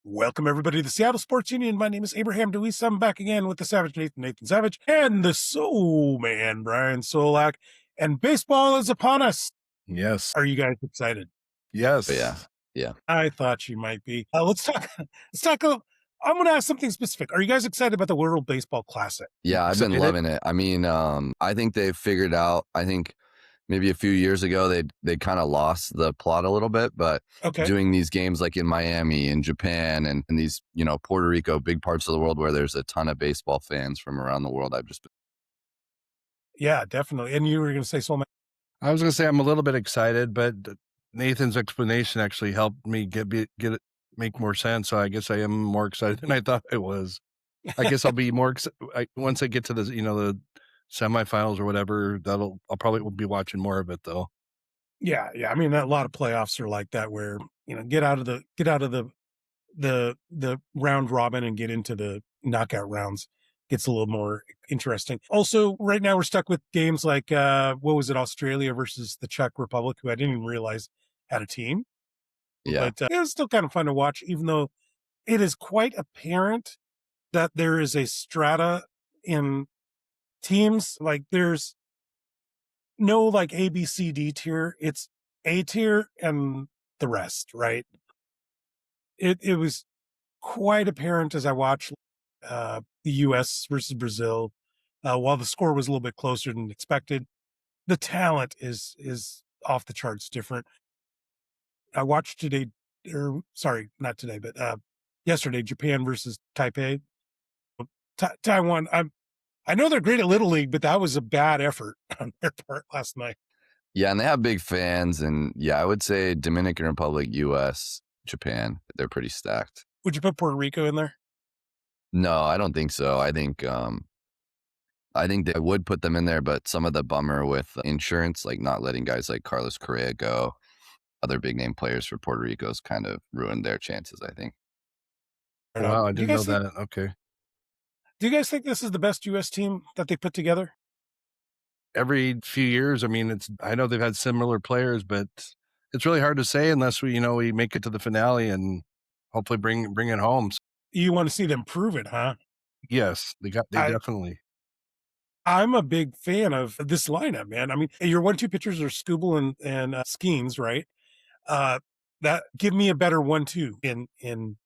Welcome, everybody, to the Seattle Sports Union. My name is Abraham DeWeese. I'm back again with the Savage Nathan Savage, and the Soulman, Brian Solack. And baseball is upon us. Yes. Are you guys excited? Yes. Yeah. I thought you might be. Let's talk. I'm going to ask something specific. Are you guys excited about the World Baseball Classic? Yeah, I've been Excited? loving it. I mean, I think they've figured out, I think maybe a few years ago, they kind of lost the plot a little bit, but Okay. doing these games like in Miami and Japan and these, Puerto Rico, big parts of the world where there's a ton of baseball fans from around the world. I've just been. Yeah, definitely. And you were going to say Soulman? I was going to say I'm a little bit excited, but Nathan's explanation actually helped me get it make more sense. So I guess I am more excited than I thought I was. I guess I'll be more excited once I get to the semifinals or whatever. I'll probably be watching more of it though. Yeah. I mean, a lot of playoffs are like that, where get out of the round robin and get into the knockout rounds. Gets a little more interesting. Also, right now we're stuck with games like what was it, Australia versus the Czech Republic, who I didn't even realize had a team. Yeah. But it was still kind of fun to watch, even though it is quite apparent that there is a strata in teams. Like, there's no like A, B, C, D tier. It's A tier and the rest, right? It was quite apparent as I watched the U.S. versus Brazil. While the score was a little bit closer than expected, the talent is off the charts different. I watched today, or sorry, not today, but yesterday, Japan versus Taipei. Taiwan. I know they're great at Little League, but that was a bad effort on their part last night. Yeah, and they have big fans. And yeah, I would say Dominican Republic, US, Japan, they're pretty stacked. Would you put Puerto Rico in there? No, I don't think so. I think they would put them in there, but some of the bummer with insurance, like not letting guys like Carlos Correa go, other big name players for Puerto Rico's kind of ruined their chances, I think. Wow, I didn't know that. Okay. Do you guys think this is the best U.S. team that they put together? Every few years, I mean, I know they've had similar players, but it's really hard to say unless we make it to the finale and hopefully bring it home. You want to see them prove it, huh? Yes, they definitely. I'm a big fan of this lineup, man. I mean, your 1-2 pitchers are Scooble and Skeens, right? That give me a better 1-2 in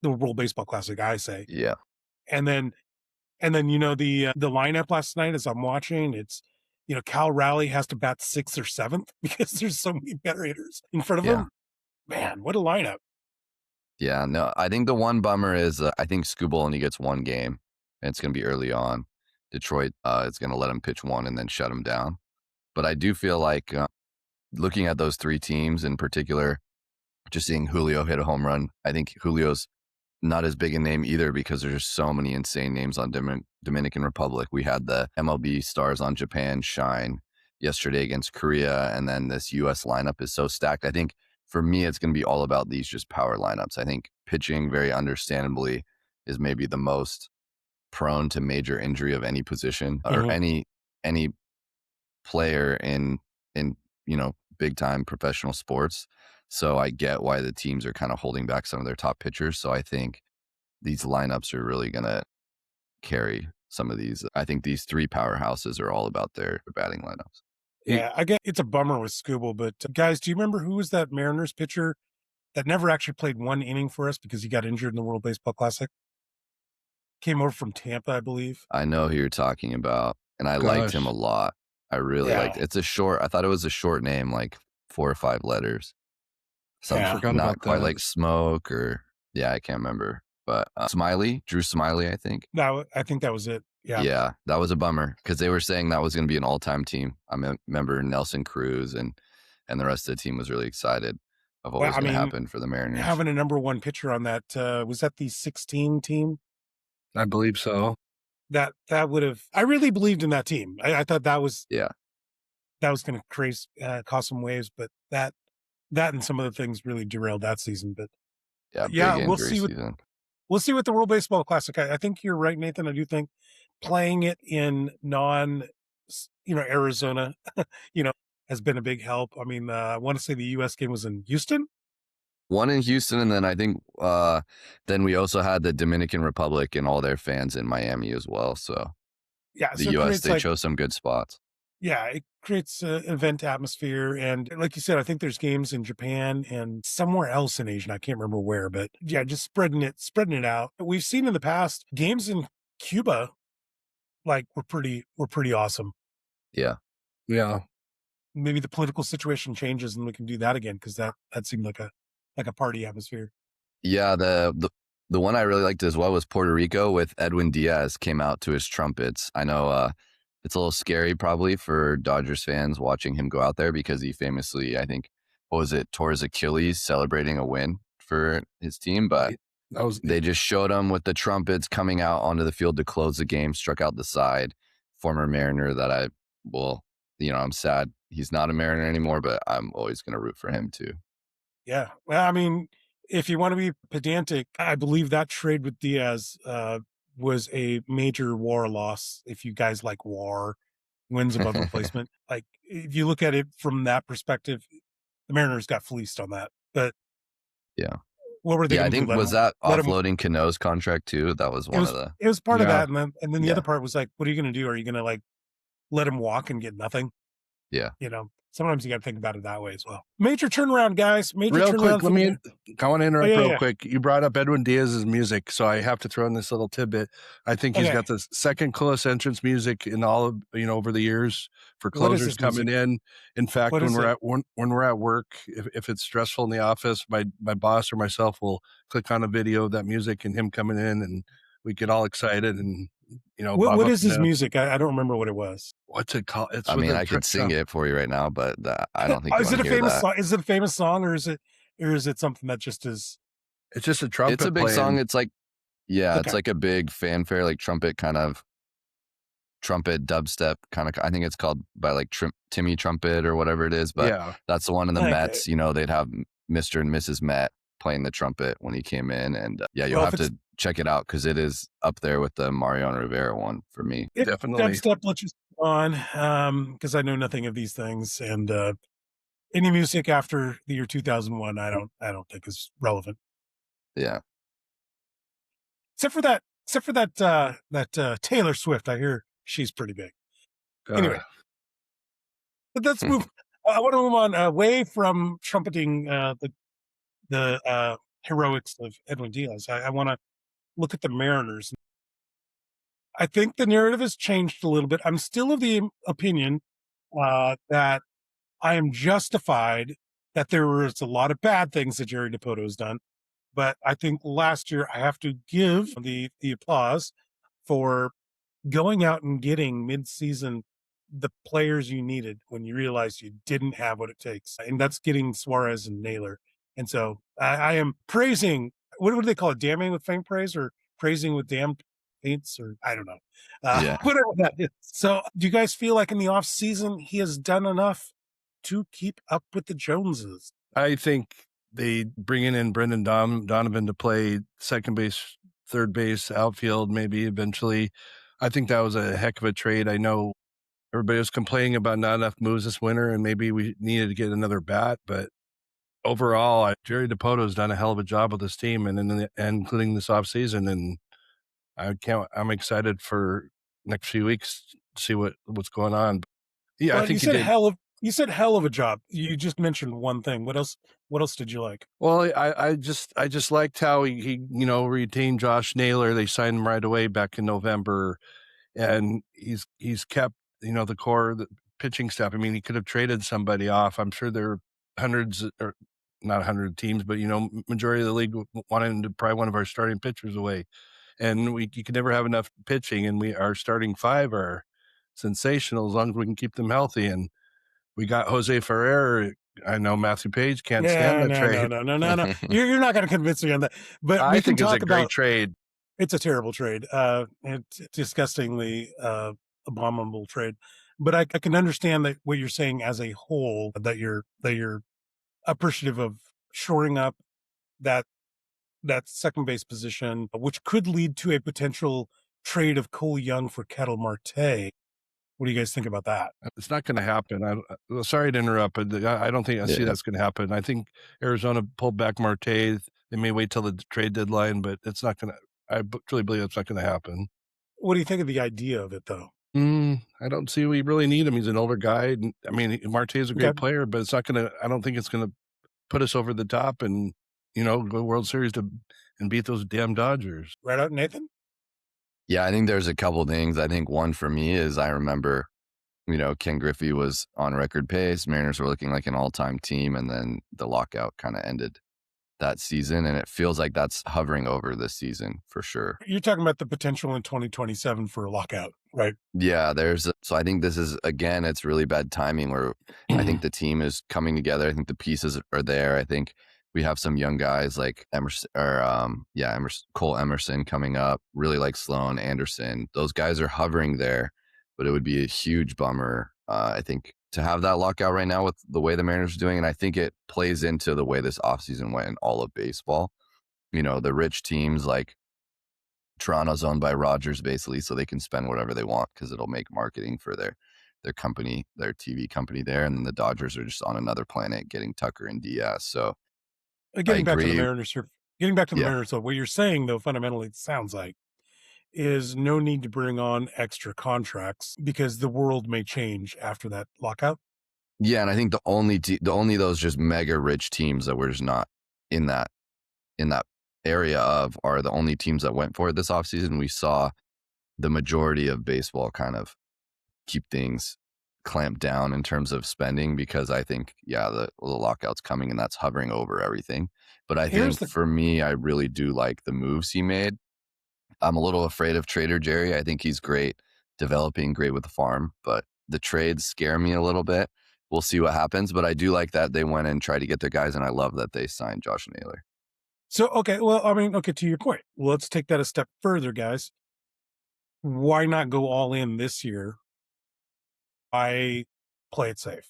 the World Baseball Classic, I say. Yeah. And then the lineup last night as I'm watching, it's Cal Raleigh has to bat 6th or 7th because there's so many better hitters in front of him. Man, what a lineup! Yeah, no, I think the one bummer is I think Scooble only gets one game, and it's going to be early on. Detroit is going to let him pitch one and then shut him down. But I do feel like looking at those three teams in particular, just seeing Julio hit a home run, I think Julio's not as big a name either because there's just so many insane names on Dominican Republic. We had the MLB stars on Japan shine yesterday against Korea, and then this U.S. lineup is so stacked. I think for me, it's going to be all about these just power lineups. I think pitching, very understandably, is maybe the most prone to major injury of any position or any player in big time professional sports. So I get why the teams are kind of holding back some of their top pitchers. So I think these lineups are really going to carry some of these. I think these three powerhouses are all about their batting lineups. Yeah, I get it's a bummer with Scooble, but guys, do you remember who was that Mariners pitcher that never actually played one inning for us because he got injured in the World Baseball Classic? Came over from Tampa, I believe. I know who you're talking about, and I liked him a lot. I really liked it. I thought it was a short name, like 4 or 5 letters. Something not quite like Smoke or, I can't remember. But Drew Smiley, I think. No, I think that was it. Yeah, that was a bummer because they were saying that was going to be an all-time team. I remember Nelson Cruz and the rest of the team was really excited of what was going to happen for the Mariners. Having a number one pitcher on that, was that the 16 team? I believe so. That would have, I really believed in that team. I thought that was, that was going to cause some waves, but that and some other things really derailed that season. But we'll see what the World Baseball Classic. I think you're right, Nathan. I do think playing it in Arizona, has been a big help. I mean, I want to say the U.S. game was in Houston. One in Houston, and then I think then we also had the Dominican Republic and all their fans in Miami as well. So Yeah, the so it U.S. creates they like, chose some good spots. yeah, it creates an event atmosphere. And like you said, I think there's games in Japan and somewhere else in Asia. I can't remember where, but yeah, just spreading it out. We've seen in the past games in Cuba, like were pretty awesome. Yeah. Yeah. Maybe the political situation changes and we can do that again, because that seemed like a party atmosphere. Yeah, the one I really liked as well was Puerto Rico with Edwin Diaz came out to his trumpets. I know it's a little scary probably for Dodgers fans watching him go out there because he famously, I think, what was it, tore his Achilles celebrating a win for his team, but That was they just showed him with the trumpets coming out onto the field to close the game, struck out the side. Former Mariner that I'm sad he's not a Mariner anymore, but I'm always going to root for him too. Yeah. Well, I mean, if you want to be pedantic, I believe that trade with Diaz was a major WAR loss. If you guys like WAR, wins above replacement, like if you look at it from that perspective, the Mariners got fleeced on that. But Yeah. what were they Yeah, I going to do? think was that let him? offloading Cano's contract too? That was one of the. It was part of Yeah. that, and then the Yeah. other part was like, what are you going to do? Are you going to like let him walk and get nothing? Yeah. Sometimes you got to think about it that way as well. Major turnaround, guys. Major Real turnaround. quick, I want to interrupt yeah, real yeah. quick. You brought up Edwin Diaz's music, so I have to throw in this little tidbit. I think he's Okay. got the second coolest entrance music in all of over the years for What is closers his coming music? in. In fact, What when is we're it? at when we're at work, if it's stressful in the office, my boss or myself will click on a video of that music and him coming in, and we get all excited and bob What up is and his down. music? I don't remember what it was. What's it called? It's I with mean, a I could sing it for you right now, but I don't think you Is want it to a hear famous that. song? Is it a famous song, or is it something that just is? It's just a trumpet. It's a big song. It's like, yeah, Okay. it's like a big fanfare, like trumpet dubstep kind of. I think it's called by like Timmy Trumpet or whatever it is. But Yeah. that's the one in the Okay. Mets. They'd have Mr. and Mrs. Met playing the trumpet when he came in, and you'll Well, have if to check it out because it is up there with the Mariano Rivera one for me. Definitely. Dubstep, let's just go on, because I know nothing of these things, and any music after the year 2001, I don't think is relevant. Yeah. Except for that Taylor Swift. I hear she's pretty big. Anyway, but let's move. I want to move on away from trumpeting the heroics of Edwin Diaz. I want to look at the Mariners. I think the narrative has changed a little bit. I'm still of the opinion that I am justified that there was a lot of bad things that Jerry Dipoto has done. But I think last year I have to give the applause for going out and getting mid-season the players you needed when you realized you didn't have what it takes. And that's getting Suarez and Naylor. And so I am praising, what do they call it? Damning with faint praise, or praising with damned paints, or I don't know. Yeah. Whatever that is. So do you guys feel like in the off season he has done enough to keep up with the Joneses? I think they bringing in Brendan Donovan to play second base, third base, outfield, maybe eventually. I think that was a heck of a trade. I know everybody was complaining about not enough moves this winter, and maybe we needed to get another bat. But overall, Jerry Dipoto has done a hell of a job with this team, and including this offseason. And I'm excited for next few weeks to see what's going on. Yeah, Well, I think you said hell of a job. You just mentioned one thing. What else did you like? Well, I just liked how he retained Josh Naylor. They signed him right away back in November, and he's kept the core, the pitching staff. I mean, he could have traded somebody off. I'm sure there are hundreds, or not 100 teams, but majority of the league wanted to pry one of our starting pitchers away, and you can never have enough pitching. And our starting five are sensational as long as we can keep them healthy. And we got Jose Ferrer. I know Matthew Page can't stand that trade. No. You're not going to convince me on that. But I we can think it's talk a great about. trade. It's a terrible trade. It's disgustingly abominable trade. But I can understand that what you're saying as a whole. That you're appreciative of shoring up that second base position, which could lead to a potential trade of Cole Young for Kettle Marte. What do you guys think about that? It's not going to happen. Sorry to interrupt, but I don't think I see that's going to happen. I think Arizona pulled back Marte. They may wait till the trade deadline, but it's not going to. I truly believe it's not going to happen. What do you think of the idea of it, though? I don't see we really need him. He's an older guy. I mean, Marte is a great player, but it's not going to. I don't think it's going to put us over the top and go World Series and beat those damn Dodgers. Right out, Nathan? Yeah, I think there's a couple things. I think one for me is I remember, Ken Griffey was on record pace. Mariners were looking like an all-time team, and then the lockout kind of ended that season, and it feels like that's hovering over this season for sure. You're talking about the potential in 2027 for a lockout, right? Yeah, so I think this is, again, it's really bad timing where I think the team is coming together. I think the pieces are there. I think we have some young guys like Cole Emerson coming up, really like Sloan, Anderson. Those guys are hovering there, but it would be a huge bummer, I think, to have that lockout right now with the way the Mariners are doing. And I think it plays into the way this offseason went in all of baseball. The rich teams like Toronto's owned by Rogers basically, so they can spend whatever they want because it'll make marketing for their company, their TV company there. And then the Dodgers are just on another planet getting Tucker and Diaz. So getting back to the Mariners, though, what you're saying, though, fundamentally, it sounds like, is no need to bring on extra contracts because the world may change after that lockout. Yeah, and I think the only those just mega rich teams that we're just not in that area of are the only teams that went for it this offseason. We saw the majority of baseball kind of keep things clamped down in terms of spending because I think, the lockout's coming and that's hovering over everything. But I think for me, I really do like the moves he made. I'm a little afraid of Trader Jerry. I think he's great, developing great with the farm, but the trades scare me a little bit. We'll see what happens, but I do like that they went and tried to get their guys, and I love that they signed Josh Naylor. So, to your point, let's take that a step further, guys. Why not go all in this year? I play it safe.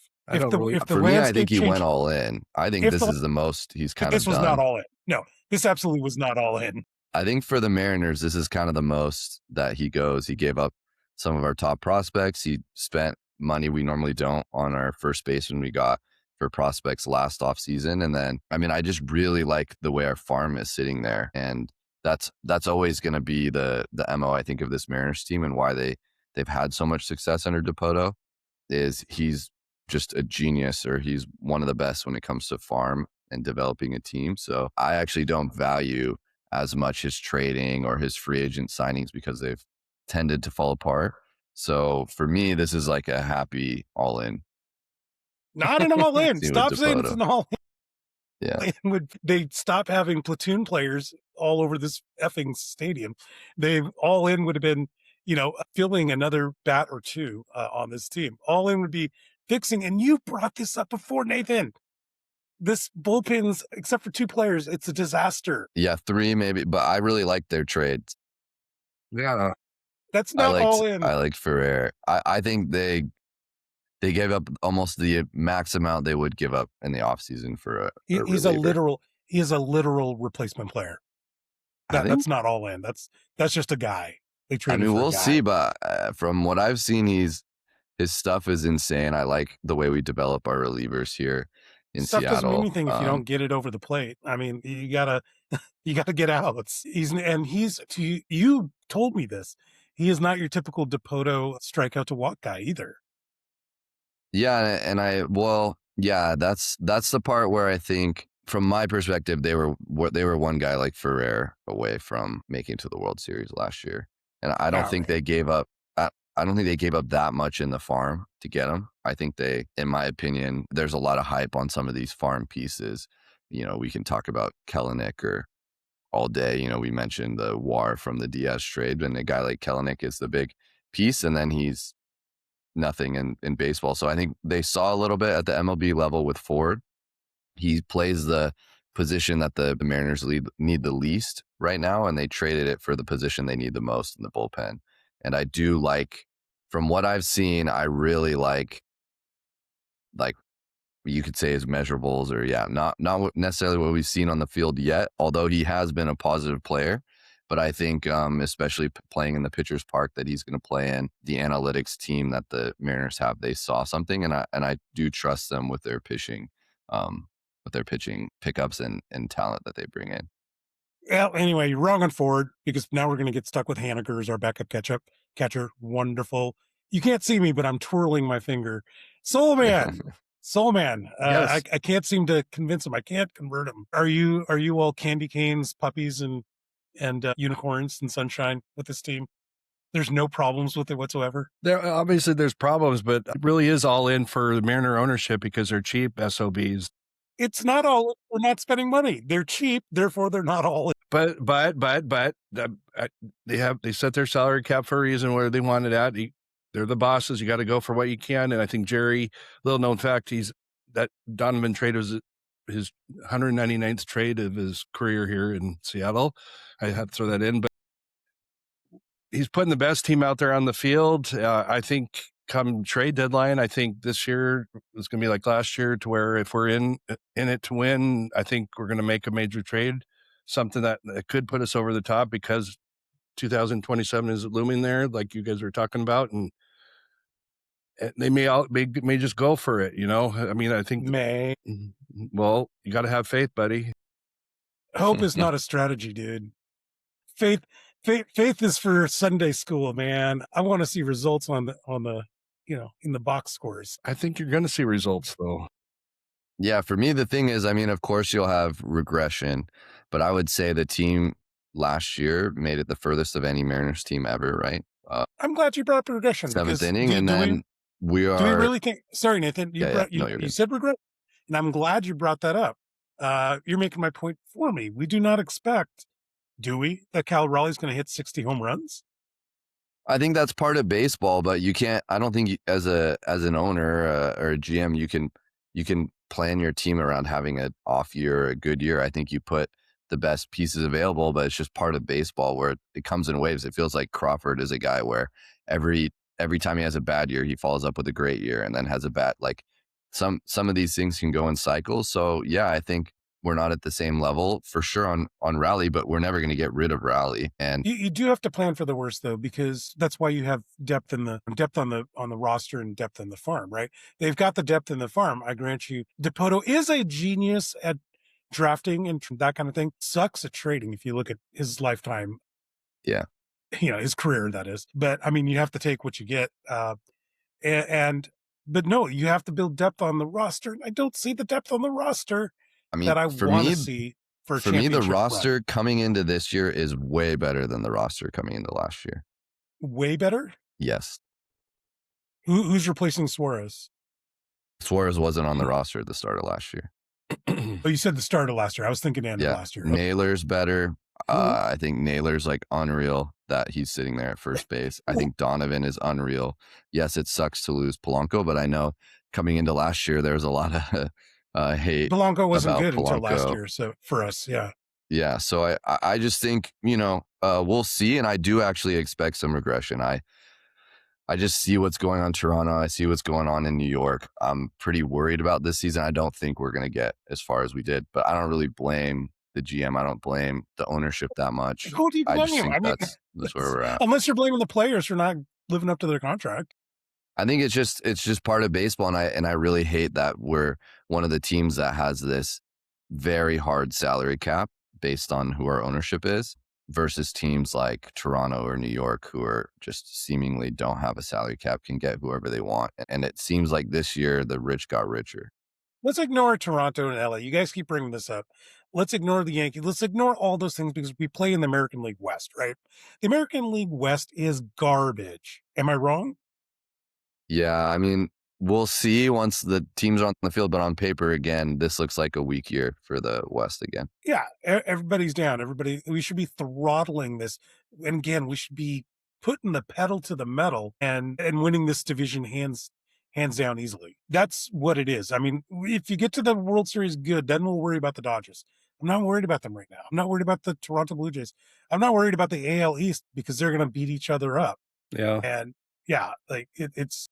For me, I think he went all in. I think this is the most he's kind of done. This was not all in. No, this absolutely was not all in. I think for the Mariners, this is kind of the most that he goes. He gave up some of our top prospects. He spent money we normally don't on our first baseman we got for prospects last offseason. And then, I just really like the way our farm is sitting there. And that's always going to be the MO, I think, of this Mariners team and why they've had so much success under Dipoto is he's just a genius, or he's one of the best when it comes to farm and developing a team. So I actually don't value as much his trading or his free agent signings because they've tended to fall apart. So for me, this is like a happy all in. Not an all in. Stop saying it's an all in. Yeah. They stop having platoon players all over this effing stadium. They all in would have been, filling another bat or two on this team. All in would be fixing, and you brought this up before, Nathan. This bullpen's, except for two players, it's a disaster. Yeah, three maybe, but I really like their trades. Yeah. That's not all in. I like Ferrer. I think they gave up almost the max amount they would give up in the offseason for a He is a literal replacement player. That's not all in. That's just a guy. They traded for we'll see, but from what I've seen, his stuff is insane. I like the way we develop our relievers here in Stuff Seattle. Doesn't mean anything if you don't get it over the plate. You gotta get out. You told me this. He is not your typical Dipoto strikeout to walk guy either. Yeah, and that's the part where I think, from my perspective, they were one guy like Ferrer away from making it to the World Series last year, and I don't think they gave up. I don't think they gave up that much in the farm to get him. I think in my opinion, there's a lot of hype on some of these farm pieces. We can talk about Kelenic or all day. We mentioned the WAR from the Diaz trade, and a guy like Kelenic is the big piece, and then he's nothing in baseball. So I think they saw a little bit at the MLB level with Ford. He plays the position that the Mariners need the least right now, and they traded it for the position they need the most in the bullpen. And I do like, from what I've seen, I really like you could say his measurables, or not necessarily what we've seen on the field yet, although he has been a positive player. But I think, especially playing in the pitcher's park that he's going to play in, the analytics team that the Mariners have, they saw something, and I do trust them with their pitching pickups and talent that they bring in. Well, anyway, you're wrong on Ford because now we're going to get stuck with Haniger as our backup catcher. Wonderful. You can't see me, but I'm twirling my finger. Soulman, Soulman. Yes. I can't seem to convince him. I can't convert him. Are you all candy canes, puppies, and unicorns and sunshine with this team? There's no problems with it whatsoever. Obviously there's problems, but it really is all in for the Mariner ownership because they're cheap SOBs. It's not all. We're not spending money. They're cheap, therefore they're not all. But they set their salary cap for a reason where they want it at. They're the bosses. You got to go for what you can. And I think Jerry, little known fact, that Donovan trade was his 199th trade of his career here in Seattle. I had to throw that in, but he's putting the best team out there on the field. I think come trade deadline, I think this year is going to be like last year, to where if we're in it to win, I think we're going to make a major trade, something that could put us over the top because 2027 is looming there, like you guys were talking about, and they may just go for it. I mean, I think well, you got to have faith, buddy. Hope is not a strategy, dude. Faith is for Sunday school, man. I want to see results on the in the box scores. I think you're going to see results, though. Yeah, for me, the thing is, I mean, of course you'll have regression, but I would say the team last year made it the furthest of any Mariners team ever, right? I'm glad you brought up regression. Seventh inning, and then we are. Do we really think? Sorry, Nathan. You said regret, and I'm glad you brought that up. You're making my point for me. We do not expect, do we, that Cal Raleigh's going to hit 60 home runs? I think that's part of baseball, but you can't. I don't think as an owner or a GM, you can plan your team around having an off year or a good year. I think you put the best pieces available, but it's just part of baseball where it comes in waves. It feels like Crawford is a guy where every time he has a bad year, he follows up with a great year and then has a bad, like some of these things can go in cycles. So yeah, I think we're not at the same level for sure on Raleigh, but we're never going to get rid of Raleigh. And you do have to plan for the worst, though, because that's why you have depth on the roster and depth in the farm, right? They've got the depth in the farm. I grant you, Dipoto is a genius at drafting and that kind of thing. Sucks at trading if you look at his lifetime. Yeah, his career, that is. But I mean, you have to take what you get. But no, you have to build depth on the roster. I don't see the depth on the roster. I mean, that I want to see for me, the roster coming into this year is way better than the roster coming into last year. Way better? Yes. Who's replacing Suarez? Suarez wasn't on the roster at the start of last year. Oh, you said the start of last year. I was thinking end of last year. Okay. Naylor's better. I think Naylor's like unreal that he's sitting there at first base. I think Donovan is unreal. Yes, it sucks to lose Polanco, but I know coming into last year, there was a lot of hate. Polanco wasn't good until last year, so for us, yeah. Yeah, so I just think, we'll see, and I do actually expect some regression. I just see what's going on in Toronto. I see what's going on in New York. I'm pretty worried about this season. I don't think we're going to get as far as we did, but I don't really blame the GM. I don't blame the ownership that much. Who do you blame? That's where we're at. Unless you're blaming the players for not living up to their contract. I think it's just part of baseball, and I really hate that we're one of the teams that has this very hard salary cap based on who our ownership is versus teams like Toronto or New York who are just seemingly don't have a salary cap, can get whoever they want. And it seems like this year the rich got richer. Let's ignore Toronto and LA. You guys keep bringing this up. Let's ignore the Yankees. Let's ignore all those things because we play in the American League West, right? The American League West is garbage. Am I wrong? Yeah, I mean, we'll see once the teams are on the field, but on paper, again, this looks like a weak year for the West again. Yeah, everybody's down. We should be throttling this. And again, we should be putting the pedal to the metal and winning this division hands down easily. That's what it is. I mean, if you get to the World Series good, then we'll worry about the Dodgers. I'm not worried about them right now. I'm not worried about the Toronto Blue Jays. I'm not worried about the AL East because they're going to beat each other up. Yeah. And yeah, like it's.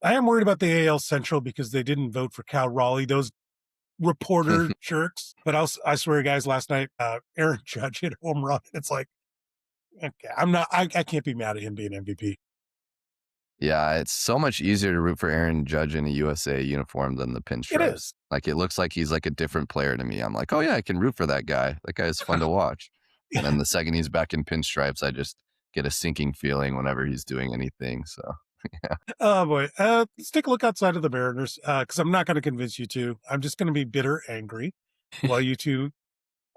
I am worried about the AL Central because they didn't vote for Cal Raleigh. Those reporter jerks. But I swear, guys, last night, Aaron Judge hit a home run. It's like, okay, I can't be mad at him being MVP. Yeah, it's so much easier to root for Aaron Judge in a USA uniform than the It pinstripes. is. Like, it looks like he's like a different player to me. I'm like, oh yeah, I can root for that guy. That guy is fun to watch. And then the second he's back in pinstripes, I just get a sinking feeling whenever he's doing anything. So Oh boy. Let's take a look outside of the Mariners, because I'm not going to convince you two. I'm just going to be bitter, angry, while you two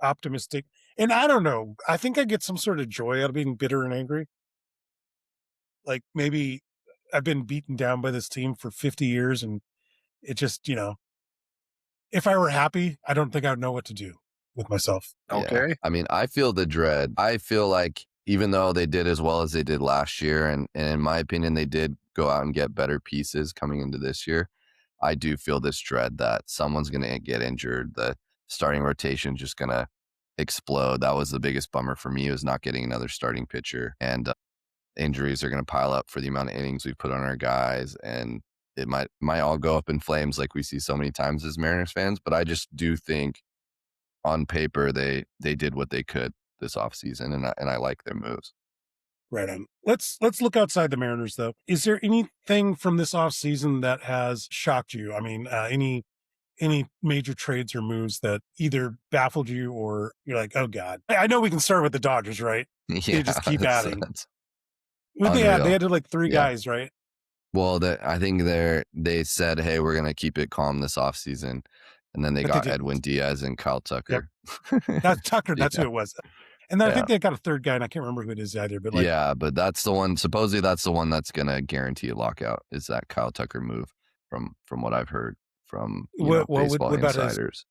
optimistic. And I don't know. I think I get some sort of joy out of being bitter and angry. Like maybe I've been beaten down by this team for 50 years, and it just, if I were happy, I don't think I would know what to do with myself. Okay. yeah. I mean, I feel the dread. I feel like even though they did as well as they did last year, and in my opinion, they did go out and get better pieces coming into this year, I do feel this dread that someone's going to get injured. The starting rotation just going to explode. That was the biggest bummer for me, was not getting another starting pitcher. And injuries are going to pile up for the amount of innings we've put on our guys. And it might all go up in flames like we see so many times as Mariners fans. But I just do think on paper they did what they could this offseason, and I like their moves. Right on. Let's look outside the Mariners, though. Is there anything from this offseason that has shocked you? I mean, any major trades or moves that either baffled you or you're like, oh God. I know we can start with the Dodgers, right? Yeah, They just keep adding. that's What they unreal. added like 3 Yeah. guys, right? Well, I think they said, hey, we're going to keep it calm this offseason. And then they But they got didn't. Edwin Diaz and Kyle Tucker. That's Tucker. That's Yeah. who it was. And then I Yeah. think they got a third guy, and I can't remember who it is either. But Yeah, but that's the one. Supposedly, that's the one that's going to guarantee a lockout. Is that Kyle Tucker move? From what I've heard from baseball what about his? insiders.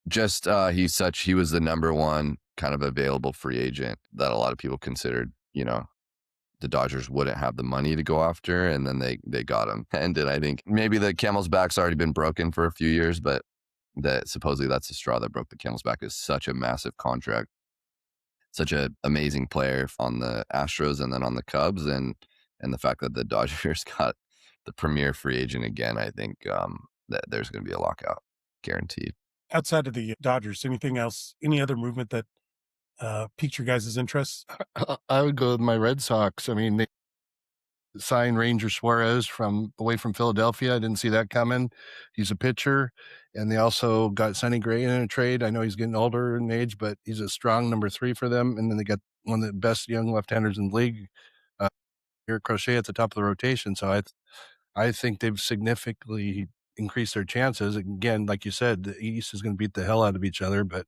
Just he was the number one kind of available free agent that a lot of people considered. The Dodgers wouldn't have the money to go after, and then they got him. And I think maybe the camel's back's already been broken for a few years, but that supposedly that's the straw that broke the camel's back. Is such a massive contract, such an amazing player on the Astros and then on the Cubs, and the fact that the Dodgers got the premier free agent again. I think that there's going to be a lockout guaranteed. Outside of the Dodgers, anything else? Any other movement that piqued your guys' interest? I would go with my Red Sox. I mean, they signed Ranger Suarez away from Philadelphia. I didn't see that coming. He's a pitcher. And they also got Sonny Gray in a trade. I know he's getting older in age, but he's a strong number 3 for them. And then they got one of the best young left-handers in the league, Eric Crochet, at the top of the rotation. So I think they've significantly increased their chances. Again, like you said, the East is going to beat the hell out of each other, but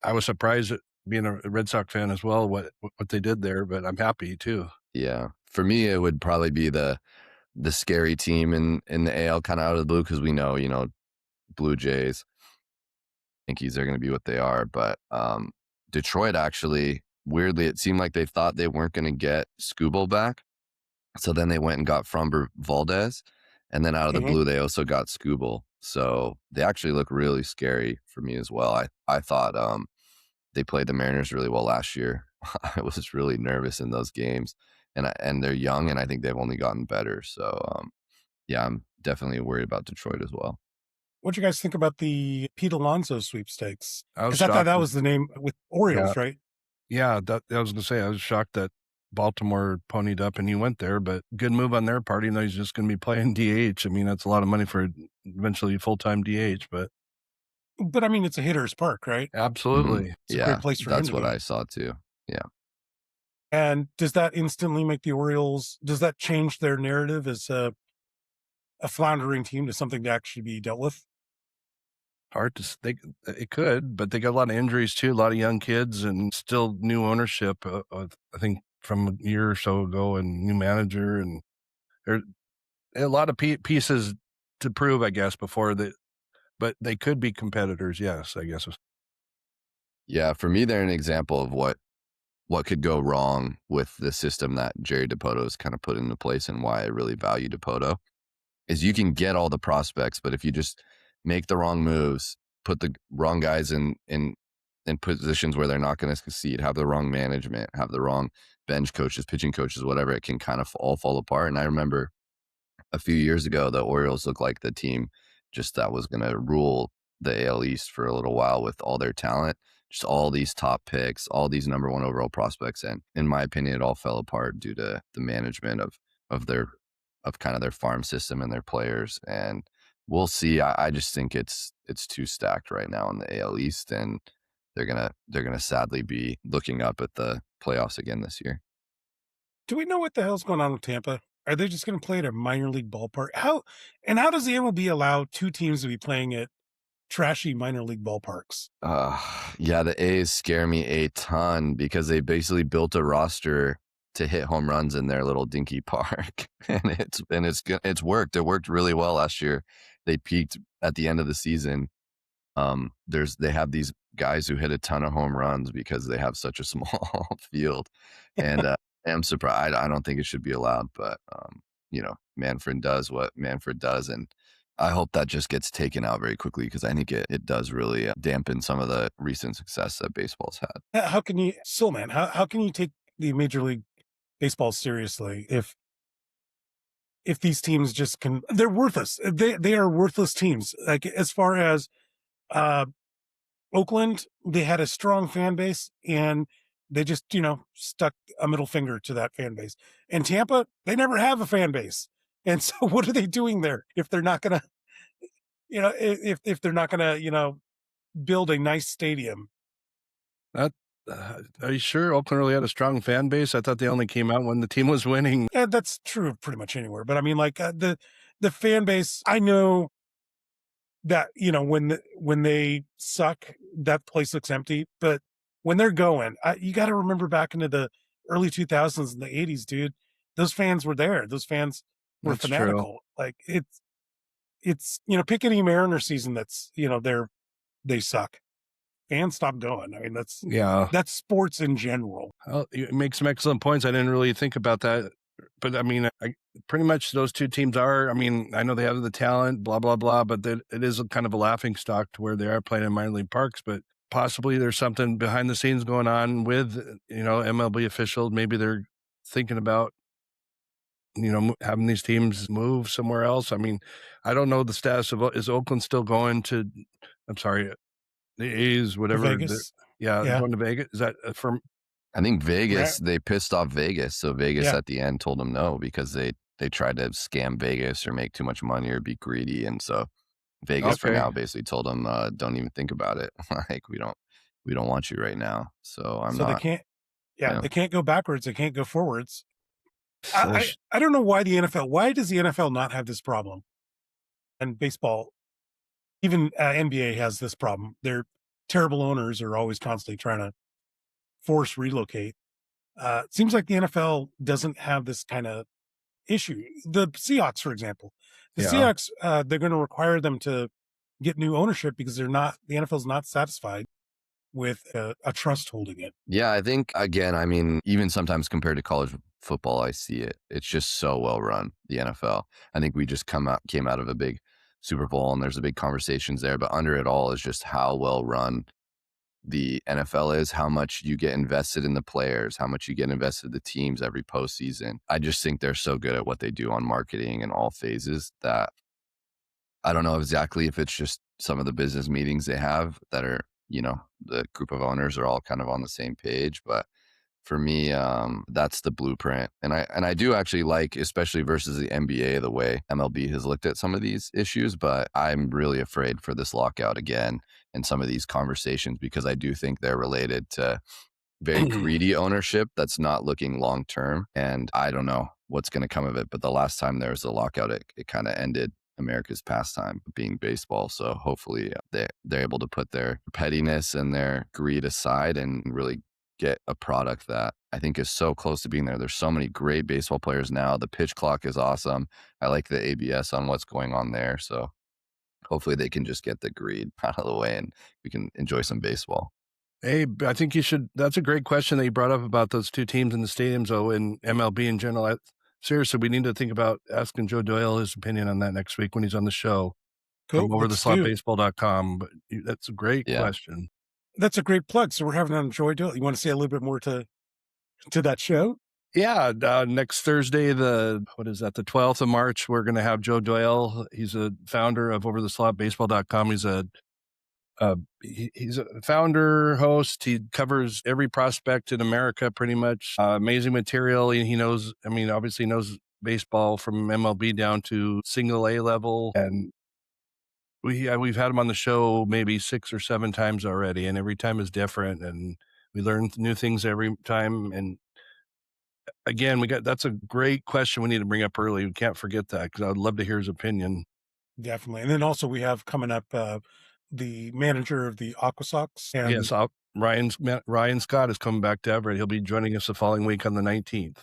I was surprised at being a Red Sox fan as well, what they did there, but I'm happy too. Yeah, for me, it would probably be the scary team in the AL, kind of out of the blue, because we know, Blue Jays, Yankees, they're going to be what they are. But Detroit, actually, weirdly, it seemed like they thought they weren't going to get Skubal back. So then they went and got Framber Valdez. And then out of the blue, they also got Skubal. So they actually look really scary for me as well. I thought they played the Mariners really well last year. I was really nervous in those games. And they're young, and I think they've only gotten better. So, yeah, I'm definitely worried about Detroit as well. What do you guys think about the Pete Alonso sweepstakes? I was Because I thought shocked that that- was the name with Orioles, right? Yeah, I was going to say, I was shocked that Baltimore ponied up and he went there, but good move on their part. He's just going to be playing DH. I mean, that's a lot of money for eventually full-time DH, but But I mean, it's a hitter's park, right? absolutely. It's a great place for him that's to what be. I saw too. Yeah. And does that instantly make the Orioles? Does that change their narrative as a floundering team to something to actually be dealt with? Hard to think. It could, but they got a lot of injuries too, a lot of young kids, and still new ownership. I think from a year or so ago, and new manager, and there's a lot of pieces to prove, I guess, before that. But they could be competitors, yes, I guess. Yeah, for me, they're an example of what could go wrong with the system that Jerry Dipoto has kind of put into place, and why I really value Dipoto is you can get all the prospects, but if you just make the wrong moves, put the wrong guys in positions where they're not going to succeed, have the wrong management, have the wrong bench coaches, pitching coaches, whatever, it can kind of all fall apart. And I remember a few years ago, the Orioles looked like the team just that was going to rule the AL East for a little while with all their talent, just all these top picks, all these number one overall prospects. And in my opinion, it all fell apart due to the management of their, of kind of their farm system and their players. And we'll see. I just think it's too stacked right now in the AL East, and they're gonna sadly be looking up at the playoffs again this year. Do we know what the hell's going on with Tampa? Are they just going to play at a minor league ballpark? How does the MLB allow two teams to be playing at trashy minor league ballparks? Uh, yeah, the A's scare me a ton because they basically built a roster to hit home runs in their little dinky park, and it's worked. It worked really well last year. They peaked at the end of the season. They have these guys who hit a ton of home runs because they have such a small field, and I'm surprised. I don't think it should be allowed, but Manfred does what Manfred does, and I hope that just gets taken out very quickly because I think it does really dampen some of the recent success that baseball's had. How can you, Soulman, how can you take the Major League Baseball seriously if these teams just can, they're worthless. They are worthless teams. Like as far as Oakland, they had a strong fan base and they just, stuck a middle finger to that fan base. And Tampa, they never have a fan base. And so what are they doing there if they're not going to, if they're not going to, build a nice stadium? That are you sure Oakland really had a strong fan base? I thought they only came out when the team was winning. Yeah, that's true of pretty much anywhere. But I mean, like the fan base, I know that when they suck, that place looks empty. But when they're going, you got to remember back into the early 2000s and the 80s, dude. Those fans were there. Those fans were That's true. fanatical. Like it's pick any Mariner season that's they suck. Fans stop going. I mean, that's sports in general. Well, you make some excellent points. I didn't really think about that, but I mean, pretty much those two teams are. I mean, I know they have the talent, blah blah blah, but it is a kind of a laughing stock to where they are playing in minor league parks. But possibly there's something behind the scenes going on with MLB officials. Maybe they're thinking about having these teams move somewhere else. I mean, I don't know the status of, is Oakland still going to? I'm sorry. The A's, whatever. Vegas. Yeah, going to Vegas. Is that from? I think Vegas, they pissed off Vegas. So Vegas Yeah. at the end told them no because they tried to scam Vegas or make too much money or be greedy. And so Vegas for Okay. now basically told them, don't even think about it. Like we don't want you right now. So They can't. Yeah, they can't go backwards. They can't go forwards. So I don't know why why does the NFL not have this problem? And baseball, even NBA has this problem. Their terrible owners are always constantly trying to force relocate. It seems like the NFL doesn't have this kind of issue. The Seahawks, for example, Seahawks, they're going to require them to get new ownership because the NFL's not satisfied with a trust holding it. Yeah, I think, again, I mean, even sometimes compared to college football, I see it. It's just so well run, the NFL. I think we just came out of a big Super Bowl and there's a big conversations there, but under it all is just how well run the NFL is, how much you get invested in the players, how much you get invested in the teams every postseason. I just think they're so good at what they do on marketing in all phases that I don't know exactly if it's just some of the business meetings they have that are, the group of owners are all kind of on the same page. But for me, that's the blueprint. And I do actually like, especially versus the NBA, the way MLB has looked at some of these issues, but I'm really afraid for this lockout again and some of these conversations because I do think they're related to very greedy ownership that's not looking long term. And I don't know what's going to come of it. But the last time there was a lockout, it kind of ended America's pastime being baseball. So hopefully they're able to put their pettiness and their greed aside and really get a product that I think is so close to being there. There's so many great baseball players now. The pitch clock is awesome. I like the ABS on what's going on there. So hopefully they can just get the greed out of the way and we can enjoy some baseball. Hey, I think you should. That's a great question that you brought up about those two teams in the stadiums, though, in MLB in general. Seriously, we need to think about asking Joe Doyle his opinion on that next week when he's on the show. Cool. Come over to slotbaseball.com. But that's a great question. That's a great plug. So we're having on Joy Doyle. You want to say a little bit more to that show? Yeah, next Thursday, the 12th of March, we're going to have Joe Doyle. He's a founder of overtheslotbaseball.com. He's a founder, host. He covers every prospect in America pretty much. Amazing material. He knows, obviously knows baseball from MLB down to single A level. And we've had him on the show maybe 6 or 7 times already, and every time is different. And we learn new things every time. And again, that's a great question we need to bring up early. We can't forget that because I'd love to hear his opinion. Definitely. And then also we have coming up the manager of the Aqua Sox. And yes, Ryan Scott is coming back to Everett. He'll be joining us the following week on the 19th.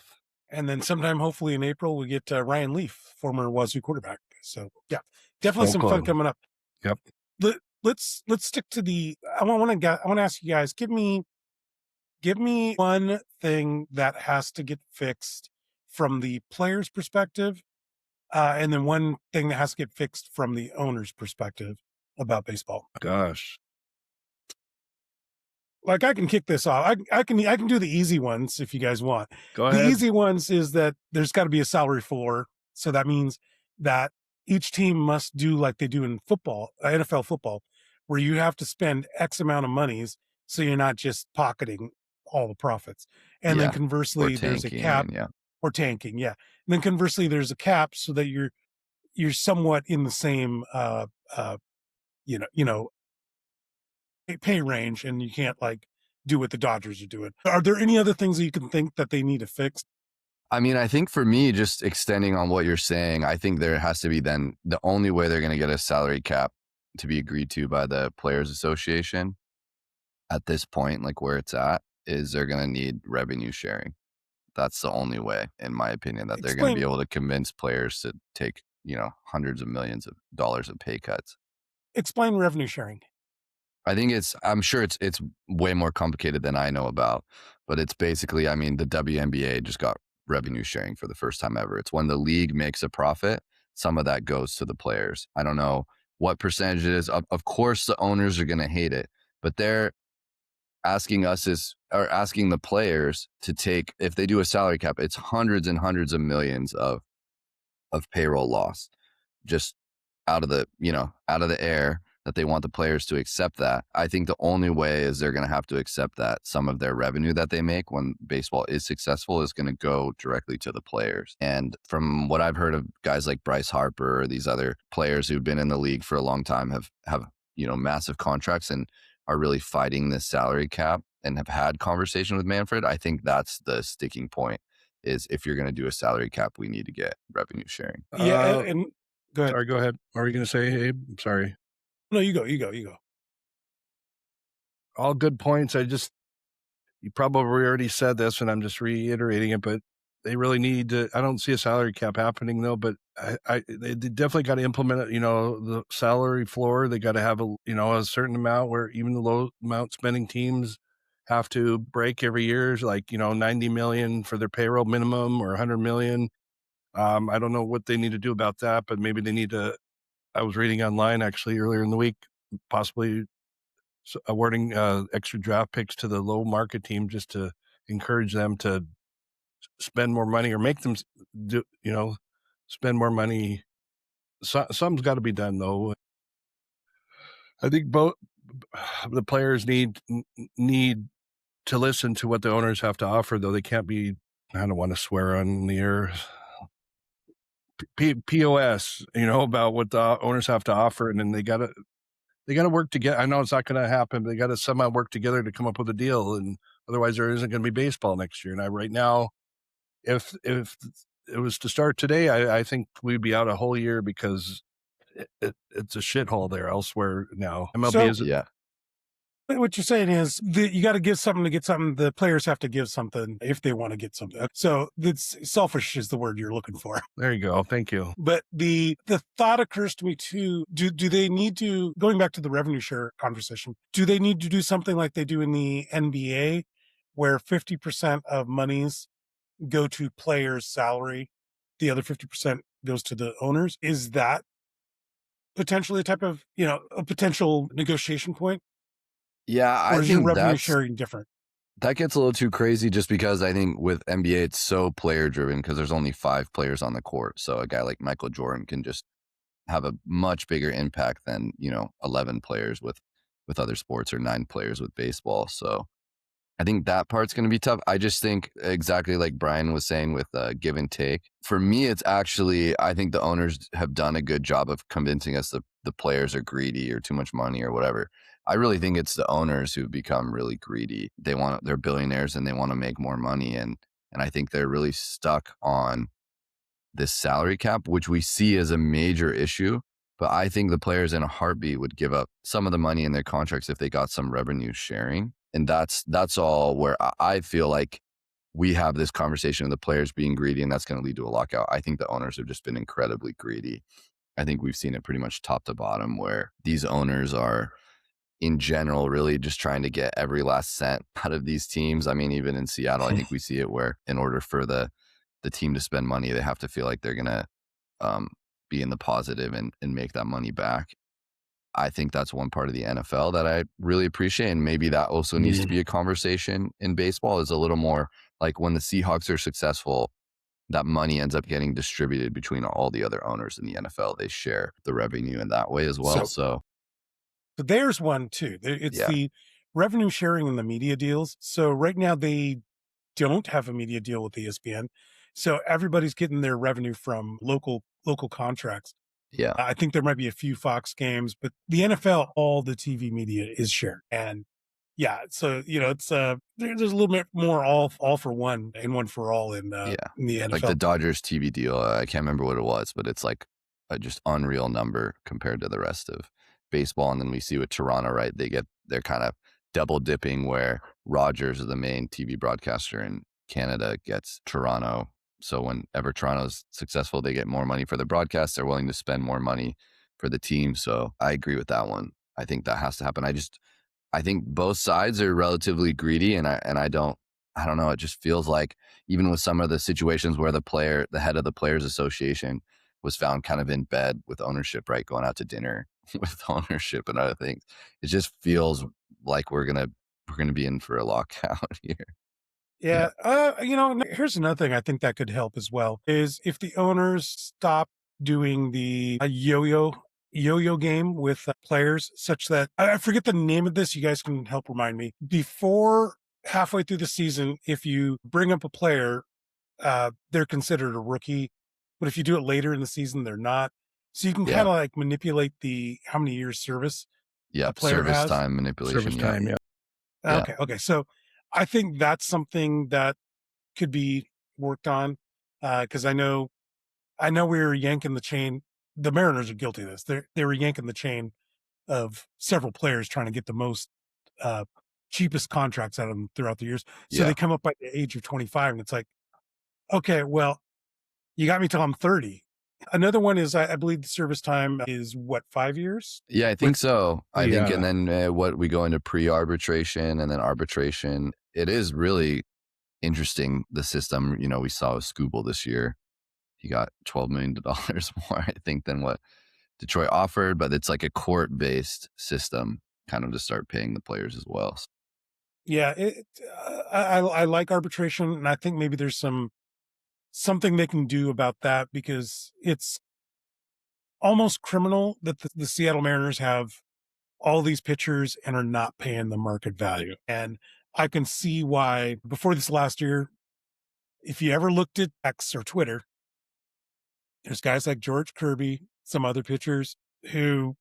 And then sometime, hopefully in April, we get Ryan Leaf, former Wazoo quarterback. So yeah, definitely some fun coming up. Yep. Let's stick to the. I want to ask you guys. Give me one thing that has to get fixed from the player's perspective, and then one thing that has to get fixed from the owner's perspective about baseball. Gosh. Like I can kick this off. I can do the easy ones if you guys want. Go ahead. The easy ones is that there's got to be a salary floor. So that means that each team must do like they do in football, NFL football, where you have to spend X amount of monies so you're not just pocketing all the profits. And then conversely, there's a cap or tanking. Yeah. And then conversely, there's a cap so that you're somewhat in the same pay range, and you can't like do what the Dodgers are doing. Are there any other things that you can think that they need to fix? I mean, I think for me, just extending on what you're saying, I think there has to be then the only way they're going to get a salary cap to be agreed to by the Players Association at this point, like where it's at, is they're going to need revenue sharing. That's the only way, in my opinion, that they're going to be able to convince players to take, hundreds of millions of dollars of pay cuts. Explain revenue sharing. I think I'm sure it's way more complicated than I know about, but it's basically, the WNBA just got revenue sharing for the first time ever. It's when the league makes a profit, some of that goes to the players. I don't know what percentage it is. Of course, the owners are going to hate it, but they're asking the players to take, if they do a salary cap, it's hundreds and hundreds of millions of payroll loss just out of the air, that they want the players to accept that. I think the only way is they're going to have to accept that some of their revenue that they make when baseball is successful is going to go directly to the players. And from what I've heard of guys like Bryce Harper or these other players who've been in the league for a long time have massive contracts and are really fighting this salary cap and have had conversation with Manfred. I think that's the sticking point, is if you're going to do a salary cap, we need to get revenue sharing. Yeah. And go ahead. Sorry, go ahead. What were you going to say, Abe? I'm sorry. No, you go. All good points. You probably already said this and I'm just reiterating it, but they really need to, I don't see a salary cap happening though, but they definitely got to implement it, the salary floor. They got to have a certain amount where even the low amount spending teams have to break every year, like, 90 million for their payroll minimum or 100 million. I don't know what they need to do about that, but maybe they need to, I was reading online actually earlier in the week, possibly awarding extra draft picks to the low market team just to encourage them to spend more money or make them spend more money. Some's got to be done though. I think both the players need to listen to what the owners have to offer, though. They can't be, I don't want to swear on the air, POS, about what the owners have to offer. And then they got to work together. I know it's not going to happen, but they got to somehow work together to come up with a deal. And otherwise there isn't going to be baseball next year. And right now, if it was to start today, I think we'd be out a whole year because it's a shithole there elsewhere now. MLB What you're saying is you got to give something to get something. The players have to give something if they want to get something. So it's selfish is the word you're looking for. There you go. Thank you. But the thought occurs to me too. Do they need to, going back to the revenue share conversation, do they need to do something like they do in the NBA where 50% of monies go to players' salary, the other 50% goes to the owners? Is that potentially a type of, a potential negotiation point? Yeah, Or is your revenue sharing different? That gets a little too crazy just because I think with NBA, it's so player driven because there's only 5 players on the court. So a guy like Michael Jordan can just have a much bigger impact than, 11 players with other sports or 9 players with baseball. So I think that part's going to be tough. I just think exactly like Brian was saying with give and take. For me, it's actually, I think the owners have done a good job of convincing us that the players are greedy or too much money or whatever. I really think it's the owners who've become really greedy. They're billionaires and they want to make more money. And I think they're really stuck on this salary cap, which we see as a major issue. But I think the players in a heartbeat would give up some of the money in their contracts if they got some revenue sharing. And that's all where I feel like we have this conversation of the players being greedy, and that's going to lead to a lockout. I think the owners have just been incredibly greedy. I think we've seen it pretty much top to bottom where these owners are in general really just trying to get every last cent out of these teams. I mean, even in Seattle, I think we see it where in order for the team to spend money, they have to feel like they're going to be in the positive and make that money back. I think that's one part of the NFL that I really appreciate. And maybe that also needs to be a conversation in baseball, is a little more like when the Seahawks are successful, that money ends up getting distributed between all the other owners in the NFL. They share the revenue in that way as well. So there's one too. It's yeah. the revenue sharing in the media deals. So right now they don't have a media deal with ESPN. So everybody's getting their revenue from local contracts. Yeah. I think there might be a few Fox games, but the NFL, all the TV media is shared. And yeah, so it's there's a little bit more all for one and one for all in the NFL. Like the Dodgers TV deal, I can't remember what it was, but it's like a just unreal number compared to the rest of baseball. And then we see with Toronto, right? They're kind of double dipping where Rogers is the main TV broadcaster in Canada gets Toronto. So whenever Toronto's successful, they get more money for the broadcast. They're willing to spend more money for the team. So I agree with that one. I think that has to happen. I think both sides are relatively greedy, and I don't know. It just feels like even with some of the situations where the head of the Players Association was found kind of in bed with ownership, right, going out to dinner with ownership and other things, it just feels like we're gonna be in for a lockout here. Yeah. Here's another thing I think that could help as well is if the owners stop doing the yo-yo game with players, such that I forget the name of this. You guys can help remind me. Before halfway through the season, if you bring up a player, they're considered a rookie, but if you do it later in the season, they're not. So you can kind of like manipulate how many years service a player service has. Time manipulation. Service time, yeah. Okay. So I think that's something that could be worked on because I know we were yanking the chain. The Mariners are guilty of this. They were yanking the chain of several players trying to get the most cheapest contracts out of them throughout the years. So they come up by the age of 25, and it's like, okay, well, you got me till I'm 30. Another one is I believe the service time is 5 years? Yeah, I think so. I think, and then what we go into pre-arbitration and then arbitration. It is really interesting, the system. We saw with Scooble this year. He got $12 million more, I think, than what Detroit offered, but it's like a court-based system kind of to start paying the players as well. Yeah, I like arbitration, and I think maybe there's something they can do about that because it's almost criminal that the Seattle Mariners have all these pitchers and are not paying the market value. And I can see why before this last year, if you ever looked at X or Twitter, there's guys like George Kirby, some other pitchers who,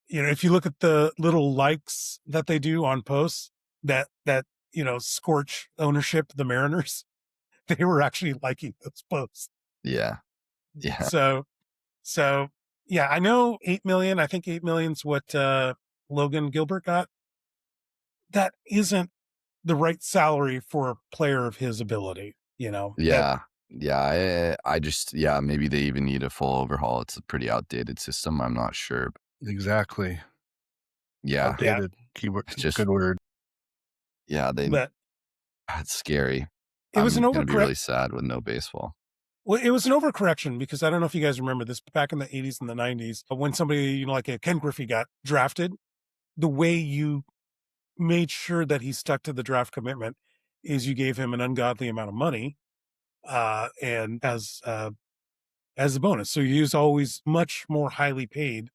if you look at the little likes that they do on posts that scorch ownership, the Mariners, they were actually liking those posts. Yeah. So yeah, I know 8 million. I think 8 million's what Logan Gilbert got. That isn't the right salary for a player of his ability, Yeah. I just, maybe they even need a full overhaul. It's a pretty outdated system. I'm not sure. Exactly. Yeah. Outdated. Keyword. Good word. Yeah. It's scary. It was going to be really sad with no baseball. Well, it was an overcorrection because I don't know if you guys remember this, but back in the 80s and the 90s, when somebody, like a Ken Griffey got drafted, the way you made sure that he stuck to the draft commitment is you gave him an ungodly amount of money, and as a bonus. So he was always much more highly paid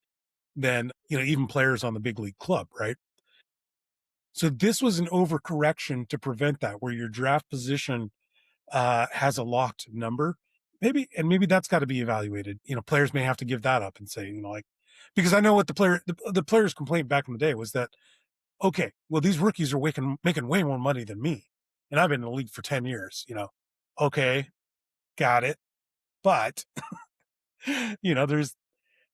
than, even players on the big league club, right? So this was an overcorrection to prevent that, where your draft position has a locked number. Maybe that's got to be evaluated. Players may have to give that up and say, like, because I know what the players' complaint back in the day was that, okay, well, these rookies are making way more money than me, and I've been in the league for 10 years. Okay, got it, but there's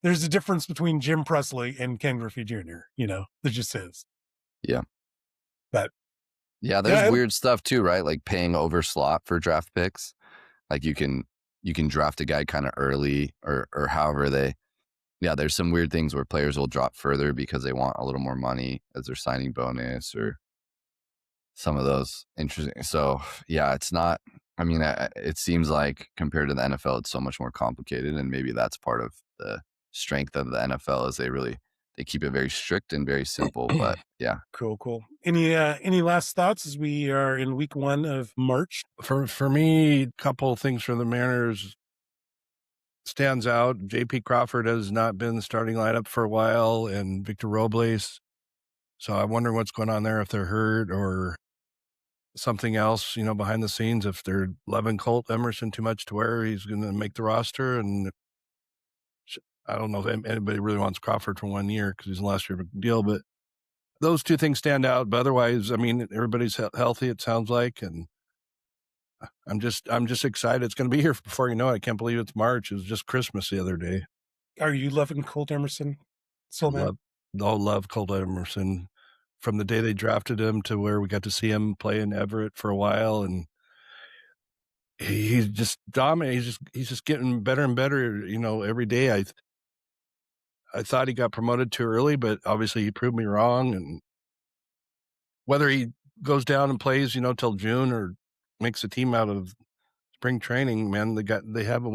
a difference between Jim Presley and Ken Griffey Jr. There just is. Yeah. But yeah, there's weird stuff too, right? Like paying over slot for draft picks. Like you can draft a guy kind of early or however there's some weird things where players will drop further because they want a little more money as their signing bonus or some of those interesting. So yeah, it's not, I mean, it seems like compared to the NFL, it's so much more complicated, and maybe that's part of the strength of the NFL is they keep it very strict and very simple. But yeah, cool. Any last thoughts as we are in week 1 of March? For me, a couple of things for the Mariners stands out. J.P. Crawford has not been the starting lineup for a while, and Victor Robles. So I'm wondering what's going on there, if they're hurt or something else, behind the scenes, if they're loving Colt Emerson too much to where he's going to make the roster. And I don't know if anybody really wants Crawford for 1 year because he's the last year of a deal, but those two things stand out. But otherwise, I mean, everybody's healthy, it sounds like, and I'm just excited. It's going to be here before you know it. I can't believe it's March. It was just Christmas the other day. Are you loving Colt Emerson? Love Colt Emerson from the day they drafted him to where we got to see him play in Everett for a while, and he's just dominant. He's just getting better and better, every day. I thought he got promoted too early, but obviously he proved me wrong. And whether he goes down and plays, till June or makes a team out of spring training, man, they have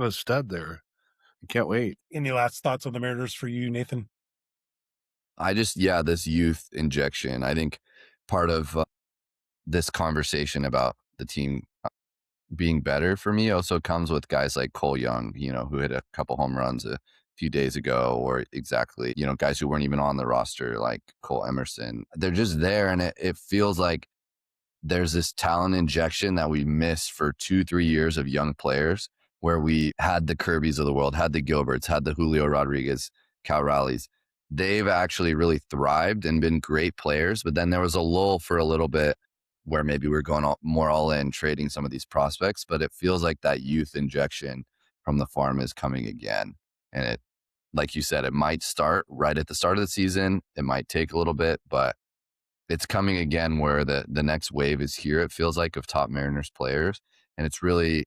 a stud there. I can't wait. Any last thoughts on the Mariners for you, Nathan? this youth injection. I think part of this conversation about the team being better for me also comes with guys like Cole Young, who hit a couple home runs a few days ago, or exactly, guys who weren't even on the roster like Cole Emerson. They're just there, and it feels like there's this talent injection that we missed for 2-3 years of young players, where we had the Kirbys of the world, had the Gilberts, had the Julio Rodriguez, Cal Raleighs. They've actually really thrived and been great players, but then there was a lull for a little bit where maybe we're going more all in, trading some of these prospects, but it feels like that youth injection from the farm is coming again. And it, like you said, it might start right at the start of the season. It might take a little bit, but it's coming again where the next wave is here, it feels like, of top Mariners players. And it's really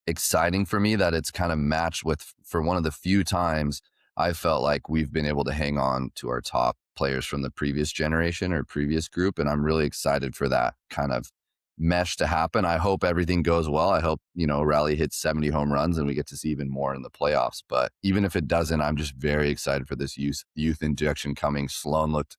exciting for me that it's kind of matched with, for one of the few times I felt like we've been able to hang on to our top players from the previous generation or previous group. And I'm really excited for that kind of mesh to happen. I hope everything goes well. I hope, Raleigh hits 70 home runs and we get to see even more in the playoffs. But even if it doesn't, I'm just very excited for this youth injection coming. Sloan looked,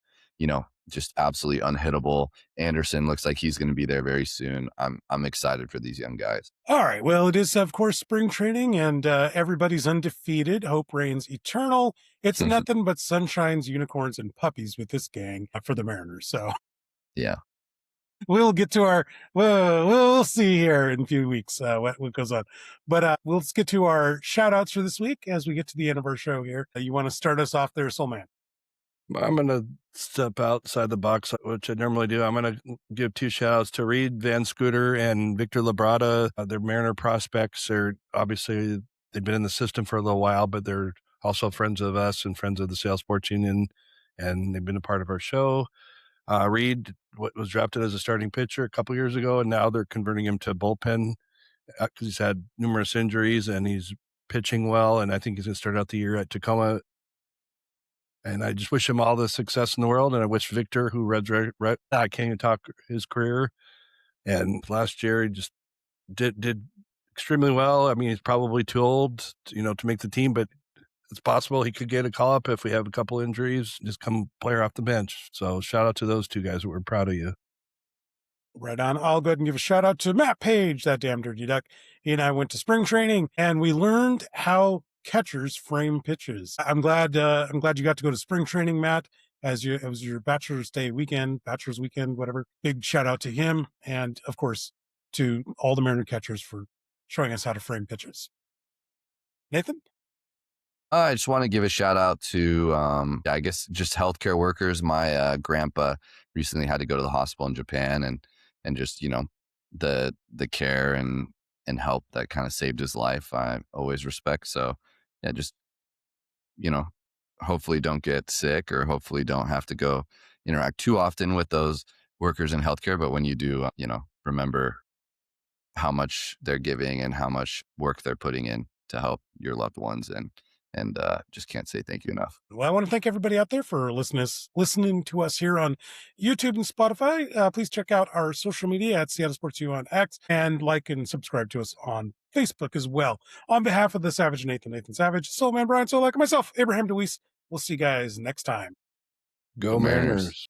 just absolutely unhittable. Anderson looks like he's going to be there very soon. I'm excited for these young guys. All right. Well, it is, of course, spring training, and everybody's undefeated. Hope reigns eternal. It's nothing but sunshines, unicorns, and puppies with this gang for the Mariners. So yeah, we'll get to we'll see here in a few weeks what goes on. But let's get to our shout outs for this week as we get to the end of our show here. You want to start us off there, Soulman? I'm going to step outside the box, which I normally do. I'm going to give 2 shout-outs to Reed Van Scooter and Victor Labrada. They're Mariner prospects. They've been in the system for a little while, but they're also friends of us and friends of the Sales Sports Union, and they've been a part of our show. Reed was drafted as a starting pitcher a couple years ago, and now they're converting him to bullpen because he's had numerous injuries, and he's pitching well, and I think he's going to start out the year at Tacoma. And I just wish him all the success in the world. And I wish Victor, who I can't even talk his career. And last year, he just did extremely well. I mean, he's probably too old, to make the team, but it's possible he could get a call up if we have a couple injuries, just come player off the bench. So shout out to those two guys. We're proud of you. Right on. I'll go ahead and give a shout out to Matt Page, that damn dirty duck. He and I went to spring training and we learned how catchers frame pitches. I'm glad you got to go to spring training, Matt, it was your bachelor's weekend, whatever. Big shout out to him. And of course, to all the Mariner catchers for showing us how to frame pitches. Nathan? I just want to give a shout out to, I guess, just healthcare workers. My grandpa recently had to go to the hospital in Japan, and just the care and help that kind of saved his life. I always respect. So yeah, just hopefully don't get sick, or hopefully don't have to go interact too often with those workers in healthcare. But when you do, remember how much they're giving and how much work they're putting in to help your loved ones, and just can't say thank you enough. Well, I want to thank everybody out there for listening to us here on YouTube and Spotify. Please check out our social media at Seattle Sports U on X, and like and subscribe to us on Facebook as well. On behalf of the Savage Nathan Savage, Soulman Brian Solack, and myself, Abraham DeWeese, we'll see you guys next time. Go Mariners.